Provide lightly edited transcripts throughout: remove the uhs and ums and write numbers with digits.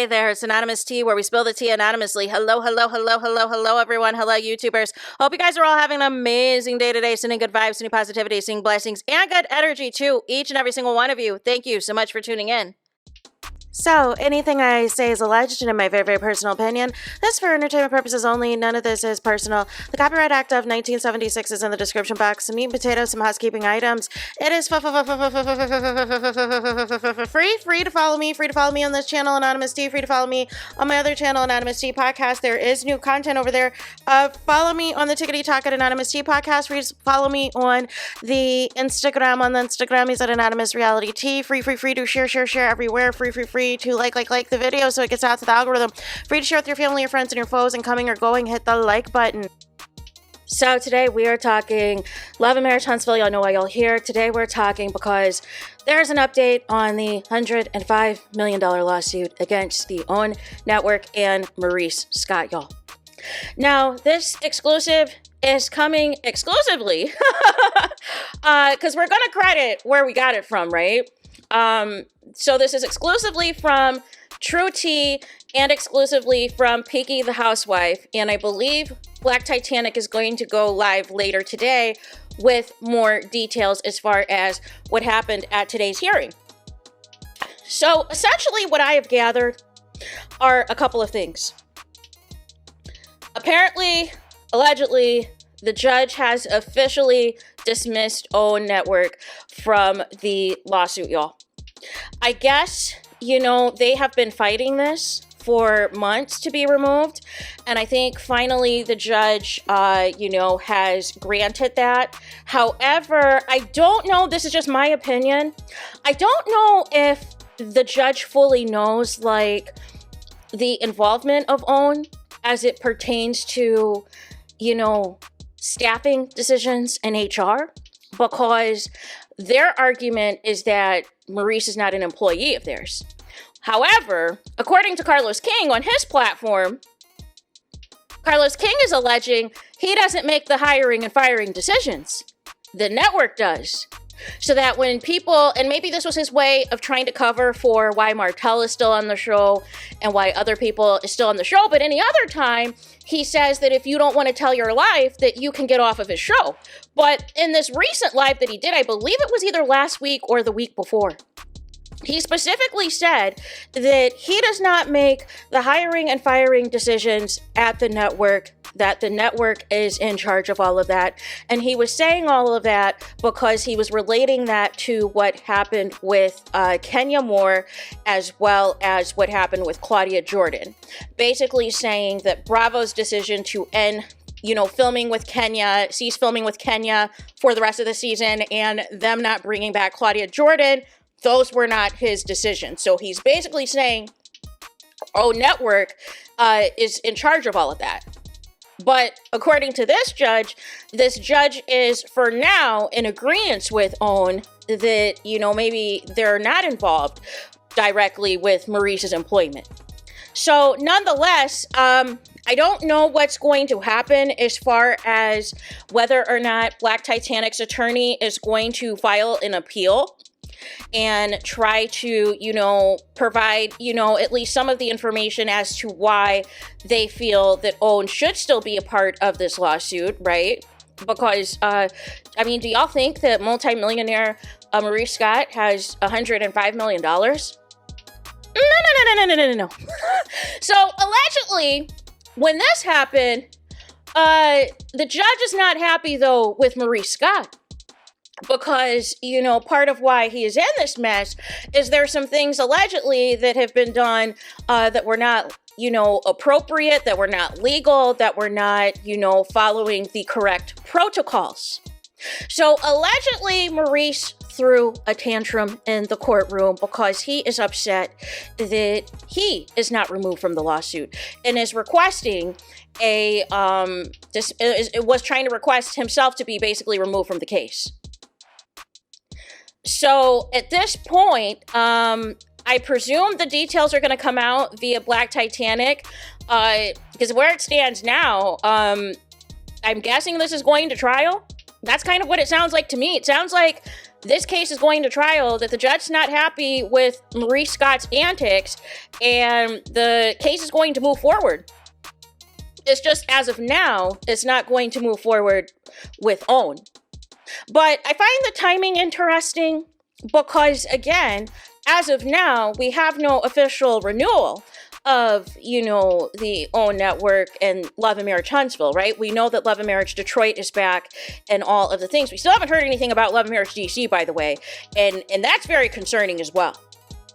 Hey there, it's Anonymous Tea, where we spill the tea anonymously. Hello, everyone. Hello, YouTubers. Hope you guys are all having an amazing day today, sending good vibes, sending positivity, sending blessings, and good energy to each and every single one of you. Thank you so much for tuning in. So, anything I say is alleged and in my very, very personal opinion. This is for entertainment purposes only. None of this is personal. The Copyright Act of 1976 is in the description box. Some meat and potatoes, some housekeeping items. It is free to follow me. Free to follow me on this channel, Anonymous Tea. Free to follow me on my other channel, Anonymous Tea Podcast. There is new content over there. Follow me on the Tickety Talk at Anonymous Tea Podcast. Free to follow me on the Instagram. On the Instagram, he's at Anonymous Reality Tea. Free to share everywhere. Free to like the video so it gets out to the algorithm. Free to share with your family, your friends, and your foes, and coming or going, hit the like button. So today we are talking love and marriage, Huntsville. Y'all know why y'all here. Today we're talking because there's an update on the $105 million lawsuit against the OWN Network and Maurice Scott, y'all. Now, this exclusive is coming exclusively because we're going to credit where we got it from, right? So this is exclusively from True Tea and exclusively from Peaky the Housewife. And I believe Black Titanic is going to go live later today with more details as far as what happened at today's hearing. So essentially what I have gathered are a couple of things. Apparently, allegedly, the judge has officially dismissed OWN Network from the lawsuit, y'all. I guess, they have been fighting this for months to be removed. And I think finally the judge, has granted that. However, I don't know, this is just my opinion. I don't know if the judge fully knows, the involvement of OWN as it pertains to, staffing decisions in HR, because their argument is that Maurice is not an employee of theirs. However, according to Carlos King on his platform, Carlos King is alleging he doesn't make the hiring and firing decisions. The network does. So that when people, and maybe this was his way of trying to cover for why Martell is still on the show and why other people is still on the show, but any other time, he says that if you don't want to tell your life, that you can get off of his show. But in this recent live that he did, I believe it was either last week or the week before, he specifically said that he does not make the hiring and firing decisions at the network, that the network is in charge of all of that. And he was saying all of that because he was relating that to what happened with Kenya Moore, as well as what happened with Claudia Jordan. Basically saying that Bravo's decision to end filming with Kenya, cease filming with Kenya for the rest of the season, and them not bringing back Claudia Jordan, those were not his decisions. So he's basically saying, OWN Network is in charge of all of that. But according to this judge is for now in agreement with OWN that, maybe they're not involved directly with Maurice's employment. So nonetheless, I don't know what's going to happen as far as whether or not Black Titanic's attorney is going to file an appeal and try to, provide, at least some of the information as to why they feel that OWN should still be a part of this lawsuit, right? Because, do y'all think that multimillionaire Maurice Scott has $105 million? No. So, allegedly, when this happened, the judge is not happy, though, with Maurice Scott. Because, part of why he is in this mess is there's some things allegedly that have been done that were not, appropriate, that were not legal, that were not, following the correct protocols. So allegedly, Maurice threw a tantrum in the courtroom because he is upset that he is not removed from the lawsuit and is requesting was trying to request himself to be basically removed from the case. So at this point, I presume the details are going to come out via Black Titanic, because where it stands now, I'm guessing this is going to trial. That's kind of what it sounds like to me. It sounds like this case is going to trial, that the judge's not happy with Maurice Scott's antics, and the case is going to move forward. It's just, as of now, it's not going to move forward with OWN. But I find the timing interesting because, again, as of now, we have no official renewal of, the OWN network and Love and Marriage Huntsville, right? We know that Love and Marriage Detroit is back and all of the things. We still haven't heard anything about Love and Marriage DC, by the way, and that's very concerning as well.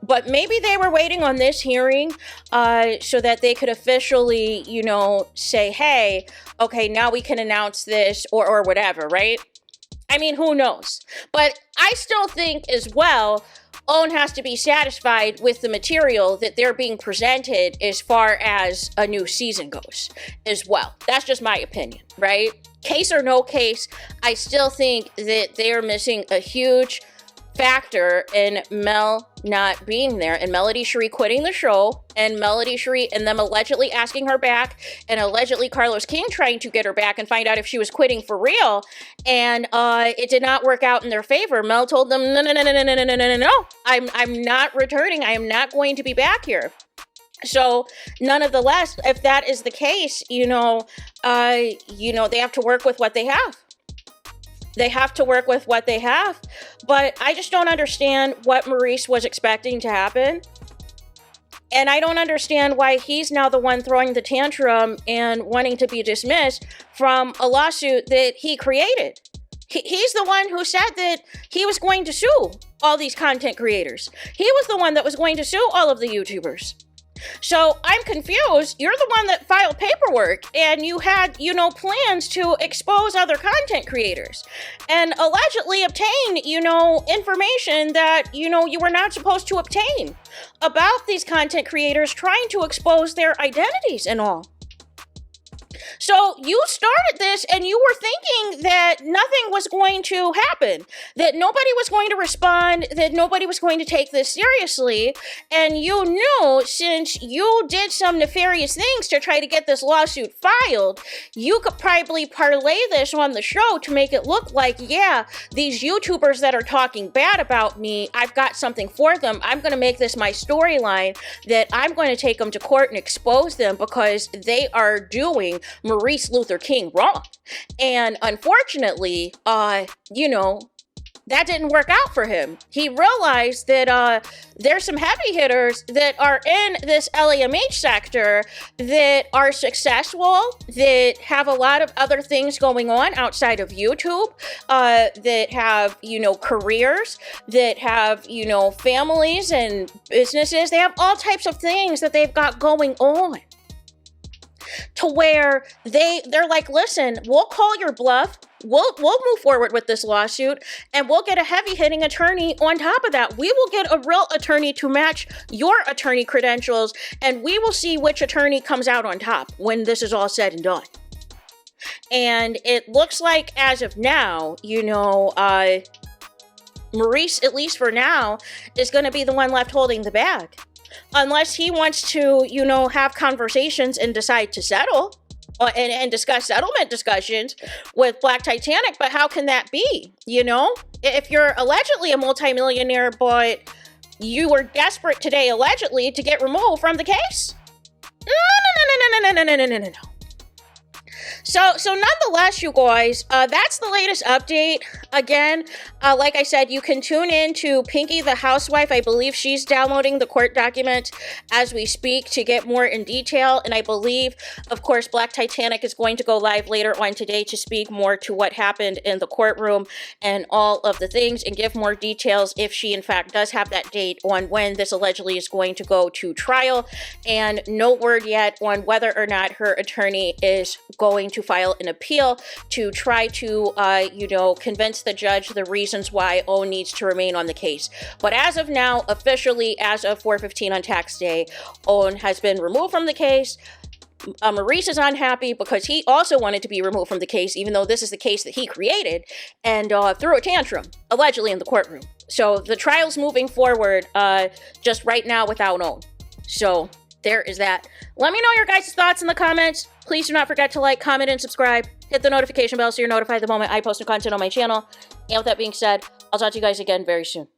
But maybe they were waiting on this hearing so that they could officially, say, hey, okay, now we can announce this or whatever, right? I mean, who knows? But I still think as well, OWN has to be satisfied with the material that they're being presented as far as a new season goes as well. That's just my opinion, right? Case or no case, I still think that they're missing a huge factor in Mel not being there, and Melody Cherie quitting the show, and Melody Cherie and them allegedly asking her back, and allegedly Carlos King trying to get her back and find out if she was quitting for real, and it did not work out in their favor. Mel told them, no, I'm not returning. I am not going to be back here. So none of the less, if that is the case, they have to work with what they have. They have to work with what they have. But I just don't understand what Maurice was expecting to happen. And I don't understand why he's now the one throwing the tantrum and wanting to be dismissed from a lawsuit that he created. He's the one who said that he was going to sue all these content creators. He was the one that was going to sue all of the YouTubers. So I'm confused. You're the one that filed paperwork, and you had, plans to expose other content creators and allegedly obtain, information that, you were not supposed to obtain about these content creators, trying to expose their identities and all. So you started this and you were thinking that nothing was going to happen, that nobody was going to respond, that nobody was going to take this seriously. And you knew, since you did some nefarious things to try to get this lawsuit filed, you could probably parlay this on the show to make it look like, yeah, these YouTubers that are talking bad about me, I've got something for them. I'm going to make this my storyline, that I'm going to take them to court and expose them because they are doing Maurice Luther King wrong. And unfortunately, that didn't work out for him. He realized that there's some heavy hitters that are in this LAMH sector that are successful, that have a lot of other things going on outside of YouTube, that have, careers, that have, families and businesses. They have all types of things that they've got going on. To where they're like, listen, we'll call your bluff. We'll move forward with this lawsuit, and we'll get a heavy-hitting attorney on top of that. We will get a real attorney to match your attorney credentials, and we will see which attorney comes out on top when this is all said and done. And it looks like, as of now, Maurice, at least for now, is going to be the one left holding the bag. Unless he wants to, have conversations and decide to settle and discuss settlement discussions with Black Titanic. But how can that be? If you're allegedly a multimillionaire, but you were desperate today, allegedly, to get removed from the case? No. So nonetheless, you guys, that's the latest update. Again, like I said, you can tune in to Pinky the Housewife. I believe she's downloading the court documents as we speak to get more in detail. And I believe, of course, Black Titanic is going to go live later on today to speak more to what happened in the courtroom and all of the things, and give more details if she, in fact, does have that date on when this allegedly is going to go to trial. And no word yet on whether or not her attorney is going to file an appeal to try to, convince the judge the reasons why OWN needs to remain on the case. But as of now, officially, as of 4/15 on tax day, OWN has been removed from the case. Maurice is unhappy because he also wanted to be removed from the case, even though this is the case that he created, and threw a tantrum, allegedly, in the courtroom. So the trial's moving forward just right now without OWN. So there is that. Let me know your guys' thoughts in the comments. Please do not forget to like, comment, and subscribe. Hit the notification bell so you're notified the moment I post new content on my channel. And with that being said, I'll talk to you guys again very soon.